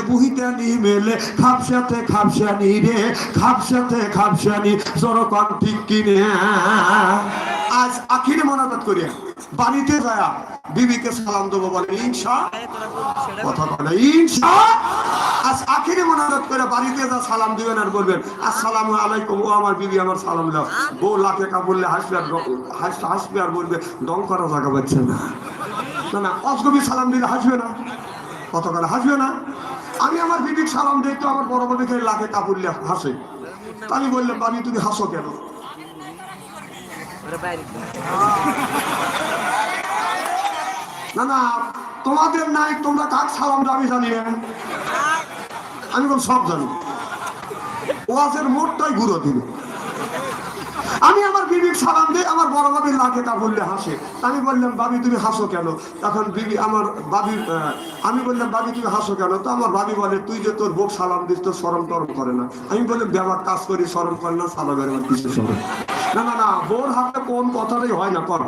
বুহিতে নি মেলে খাপসাতে রে খাপসানি জনগণ ঠিক কিনে। আজ আখিরে মোনাজাত করিয়া বাড়িতে যায় বিবিকে সালাম দেবো বলে কথা বলে আজ আখিরে মোনাজাত করে বাড়িতে যা সালাম দিবেন আর বলবেন আসসালামু আলাইকুম। ও আমার বিবি আমার সালাম দাও। বউ লাখে কা বললে হাসবে আর বলবে দম করা জায়গা পাচ্ছে না। না অজগবি সালাম দিলে হাসবে না, কত করে হাসবে না। আমি আমার বিবির সালাম দিই তো আমার বড় বিবিকে লাখে কা বললে হাসে। আমি বললাম বাবি তুমি হাসো কেন? না তোমাদের নাই, তোমরা কাক সালাম দাও আমি জানি না। আমি কোন সব জানি। ওয়াজের মোটটাই ঘুরো দিল। আমি আমার বিবির সালাম দিই, আমার বড় বাবির লাখে কা বললে হাসে। আমি বললাম বাবি তুমি হাসো কেন? তখন বিবি আমার বাবির আমি বললাম বাবি তুমি হাসো কেন? তো আমার বাবি বলে তুই যে তোর বউ সালাম দিস তোর শরম টরম করে না। আমি বললাম ব্যবহার কাজ করি শরম করে না, সালামের আমার কিছু শরম। না বউর হাতে কোন কথাটাই হয় না কর।